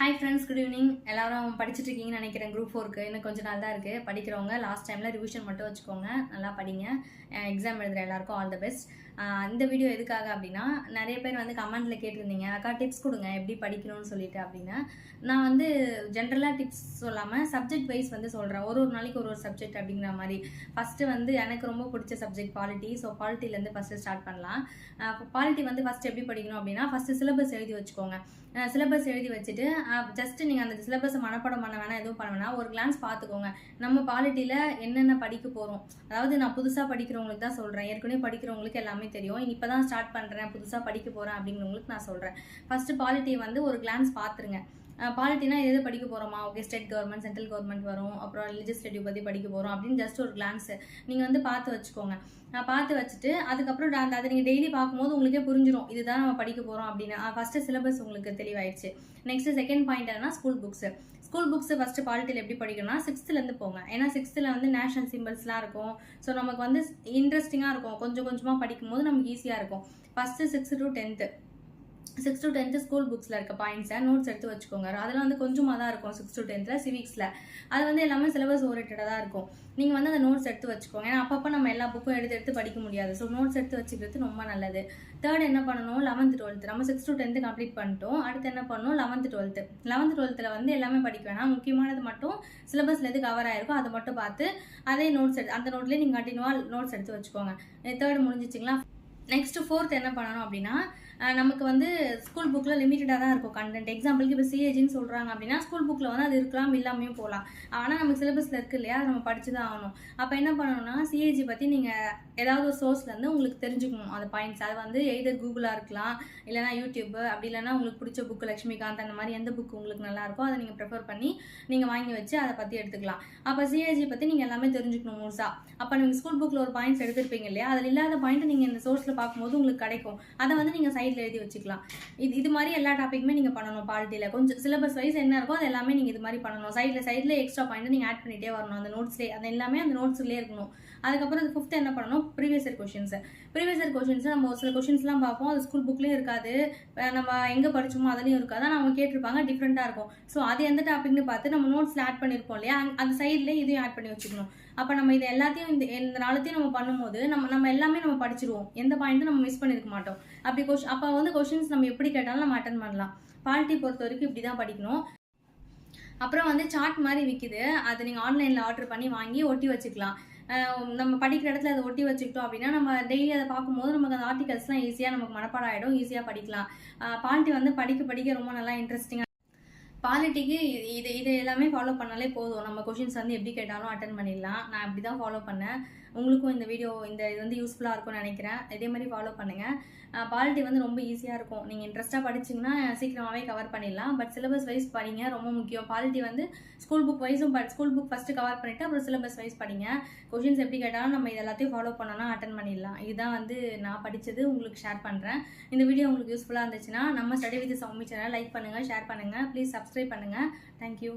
Hi friends, good evening. எல்லாரும் படிச்சுட்டு இருக்கீங்கன்னு நினைக்கிறேன். குரூப் 4க்கு இன்னும் கொஞ்சம் நாள் தான் இருக்குது. படிக்கிறவங்க லாஸ்ட் டைமில் ரிவிஷன் மட்டும் வச்சுக்கோங்க, நல்லா படிங்க. எக்ஸாம் எழுதுகிற எல்லாருக்கும் ஆல் த பெஸ்ட். இந்த வீடியோ எதுக்காக அப்படின்னா, நிறைய பேர் வந்து கமெண்ட்டில் கேட்டிருந்தீங்க, அக்கா டிப்ஸ் கொடுங்க எப்படி படிக்கணும்னு சொல்லிட்டு அப்படின்னு. நான் வந்து ஜென்ரலாக டிப்ஸ் சொல்லாமல் சப்ஜெக்ட் வைஸ் வந்து சொல்கிறேன். ஒரு நாளைக்கு ஒரு சப்ஜெக்ட் அப்படிங்கிற மாதிரி. ஃபஸ்ட்டு வந்து எனக்கு ரொம்ப பிடிச்ச சப்ஜெக்ட் பாலிட்டி. ஸோ பாலிட்டிலேருந்து ஃபஸ்ட்டு ஸ்டார்ட் பண்ணலாம். பாலிட்டி வந்து ஃபஸ்ட்டு எப்படி படிக்கணும் அப்படின்னா, ஃபஸ்ட்டு சிலபஸ் எழுதி வச்சுக்கோங்க. சிலபஸ் எழுதி வச்சுட்டு ஜஸ்ட் நீங்கள் அந்த சிலபஸை மனப்பாடம் பண்ண வேணாம், எதுவும் பண்ண வேணாம், ஒரு கிளான்ஸ் பார்த்துக்கோங்க. நம்ம பாலிட்டியில் என்னென்ன படிக்க போகிறோம். அதாவது நான் புதுசாக படிக்கிறவங்களுக்கு தான் சொல்கிறேன், ஏற்கனவே படிக்கிறவங்களுக்கு எல்லாமே தெரியும். இப்போ தான் ஸ்டார்ட் பண்ணுறேன், புதுசாக படிக்க போகிறேன் அப்படிங்கிறவங்களுக்கு நான் சொல்கிறேன். ஃபஸ்ட்டு பாலிட்டி வந்து ஒரு கிளான்ஸ் பார்த்துருங்க. பாலிட்டினா எது படிக்க போகிறோமா, okay state government, central government வரும், அப்புறம் லெஜிஸ்லேட்டிவ் பற்றி படிக்க போகிறோம் அப்படின்னு ஜஸ்ட் ஒரு கிளான்ஸு நீங்கள் வந்து பார்த்து வச்சுக்கோங்க. பார்த்து வச்சுட்டு அதுக்கப்புறம் அதை நீங்கள் டெய்லி பார்க்கும்போது உங்களுக்கே புரிஞ்சிடும் இதுதான் நம்ம படிக்க போகிறோம் அப்படின்னு. ஃபஸ்ட்டு சிலபஸ் உங்களுக்கு தெளிவாயிடுச்சு. நெக்ஸ்ட்டு செகண்ட் பாயிண்ட் என்னன்னா school books. School books first பாலிட்டியில் எப்படி படிக்கணும்னா 6th போங்க. ஏன்னா 6th வந்து நேஷனல் சிம்பிள்ஸ்லாம் இருக்கும். ஸோ நமக்கு வந்து இன்ட்ரெஸ்டிங்காக இருக்கும். கொஞ்சம் கொஞ்சமாக படிக்கும்போது நமக்கு ஈஸியாக இருக்கும். First 6th to 10th 6th to 10th school புக்ஸில் இருக்க பாயிண்ட்ஸை நோட்ஸ் எடுத்து வச்சுக்கோங்க. அதெல்லாம் வந்து கொஞ்சமாக தான் இருக்கும் 6th to 10th சிவிக்ஸில். அது வந்து எல்லாமே சிலபஸ் ஓரியன்டாக தான் இருக்கும். நீங்கள் வந்து அந்த நோட்ஸ் எடுத்து வச்சுக்கோங்க. ஏன்னா அப்பப்போ நம்ம எல்லா புக்கும் எடுத்து படிக்க முடியாது. ஸோ நோட்ஸ் எடுத்து வச்சுக்கிறது ரொம்ப நல்லது. தேர்ட் என்ன பண்ணணும், 11th 12th. நம்ம 6th to 10th கம்ப்ளீட் பண்ணிட்டோம். அடுத்து என்ன பண்ணணும், 11th 12th வந்து எல்லாமே படிக்க வேணாம். முக்கியமானது மட்டும் சிலபஸில் எது கவர் ஆயிருக்கோ அதை மட்டும் பார்த்து அதே நோட்ஸ் அந்த நோட்லேயே நீங்கள் கண்டினியூவாக நோட்ஸ் எடுத்து வச்சுக்கோங்க. தேர்ட் முடிஞ்சிச்சிங்களா. நெக்ஸ்ட்டு 4th என்ன பண்ணணும் அப்படின்னா, நமக்கு வந்து ஸ்கூல் புக்கில் லிமிட்டடாக தான் இருக்கும் கண்டென்ட். எக்ஸாம்பிளுக்கு இப்போ சிஏஜின்னு சொல்கிறாங்க அப்படின்னா ஸ்கூல் புக்கில் வந்து அது இருக்கலாம், இல்லாமையும் போகலாம். ஆனால் நமக்கு சிலபஸில் இருக்குது இல்லையா, அதை நம்ம படித்து தான் ஆகணும். அப்போ என்ன பண்ணணும்னா, சிஏஜி பற்றி நீங்கள் ஏதாவது ஒரு சோர்ஸ்லேருந்து உங்களுக்கு தெரிஞ்சுக்கணும் அந்த பாயிண்ட்ஸ். அது வந்து எய்தர் கூகுளாக இருக்கலாம், இல்லைனா யூடியூப், அப்படி இல்லைனா உங்களுக்கு பிடிச்ச புக்கு லக்ஷ்மிகாந்த், அந்த மாதிரி எந்த புக்கு உங்களுக்கு நல்லாயிருக்கோ அதை நீங்கள் ப்ரிஃபர் பண்ணி நீங்கள் வாங்கி வச்சு அதை பற்றி எடுத்துக்கலாம். அப்போ சிஏஜி பற்றி நீங்கள் எல்லாமே தெரிஞ்சுக்கணும் முழுசாக. அப்போ நீங்கள் ஸ்கூல் புக்கில் ஒரு பாயிண்ட்ஸ் எடுத்துருப்பீங்க இல்லையா, அதில் இல்லாத பாயிண்ட்டை நீங்கள் இந்த சோர்ஸில் பார்க்கும்போது உங்களுக்கு கிடைக்கும். அதை வந்து நீங்கள் சைடில் எழுதி வச்சுக்கலாம். இது மாதிரி எல்லா டாப்பிக்குமே நீங்கள் பண்ணணும். பாலிட்டியில் கொஞ்சம் சிலபஸ் வைஸ் என்ன இருக்கோ அது எல்லாமே நீங்கள் இது மாதிரி பண்ணணும். சைடில் எக்ஸ்ட்ரா பாயிண்ட் நீங்கள் ஆட் பண்ணிகிட்டே வரணும். அந்த நோட்ஸ்லேயே அது எல்லாமே அந்த நோட்ஸ்லேயே இருக்கணும். அதுக்கப்புறம் அது 5th என்ன பண்ணணும், ப்ரீவியஸ் இயர் கொஷின்ஸ். நம்ம ஒரு சில கொஷின்ஸ்லாம் பார்ப்போம், அது ஸ்கூல் புக்லேயும் இருக்காது, நம்ம எங்கே படிச்சோமோ அதுலேயும் இருக்காது, ஆனால் அவங்க கேட்டிருப்பாங்க, டிஃப்ரெண்ட்டாக இருக்கும். ஸோ அது எந்த டாபிக்னு பார்த்து நம்ம நோட்ஸில் ஆட் பண்ணியிருப்போம் இல்லையா, அந்த சைட்லேயே இதையும் ஆட் பண்ணி வச்சுக்கணும். அப்போ நம்ம இது எல்லாத்தையும் இந்த நாளத்தையும் நம்ம பண்ணும்போது நம்ம எல்லாமே நம்ம படிச்சிருவோம். எந்த பாயிண்ட்டும் நம்ம மிஸ் பண்ணியிருக்க மாட்டோம். அப்போ வந்து கொஷின்ஸ் நம்ம எப்படி கேட்டாலும் நம்ம அட்டன் பண்ணலாம். பாலிட்டி பொறுத்த வரைக்கும் இப்படி தான் படிக்கணும். அப்புறம் வந்து சார்ட் மாதிரி விற்கிது, அது நீங்கள் ஆன்லைனில் ஆர்டர் பண்ணி வாங்கி ஒட்டி வச்சுக்கலாம். நம்ம படிக்கிற இடத்துல அதை ஒட்டி வச்சுக்கிட்டோம் அப்படின்னா நம்ம டெய்லி அதை பார்க்கும்போது நமக்கு அந்த ஆர்டிகல்ஸ்லாம் ஈஸியாக நமக்கு மனப்பாடம் ஆகிடும், ஈஸியாக படிக்கலாம். பாலிட்டி வந்து படிக்க ரொம்ப நல்லா இன்ட்ரெஸ்டிங்காக. பாலிட்டிக்கு இது எல்லாமே ஃபாலோ பண்ணாலே போதும். நம்ம கொஷின்ஸ் வந்து எப்படி கேட்டாலும் அட்டன் பண்ணிடலாம். நான் இப்படி தான் ஃபாலோ பண்ணேன். உங்களுக்கும் இந்த இது வந்து யூஸ்ஃபுல்லாக இருக்கும்னு நினைக்கிறேன். இதே மாதிரி ஃபாலோ பண்ணுங்கள். பாலிட்டி வந்து ரொம்ப ஈஸியாக இருக்கும். நீங்கள் இன்ட்ரெஸ்ட்டாக படிச்சிங்கன்னா சீக்கிரமாகவே கவர் பண்ணிடலாம். பட் சிலபஸ் வைஸ் படிங்க, ரொம்ப முக்கியம். பாலிட்டி வந்து ஸ்கூல் புக் வைஸும் ஸ்கூல் புக் ஃபஸ்ட்டு கவர் பண்ணிவிட்டு அப்புறம் சிலபஸ் வைஸ் படிங்க. கொஷின்ஸ் எப்படி கேட்டாலும் நம்ம இது எல்லாத்தையும் ஃபாலோ பண்ணோன்னா அட்டன் பண்ணிடலாம். இதுதான் வந்து நான் படித்தது, உங்களுக்கு ஷேர் பண்ணுறேன். இந்த வீடியோ உங்களுக்கு யூஸ்ஃபுல்லாக இருந்துச்சுன்னா நம்ம study with Soumi channel like பண்ணுங்கள், ஷேர் பண்ணுங்கள், ப்ளீஸ் சப்ஸ்கிரைப் பண்ணுங்கள். தேங்க்யூ.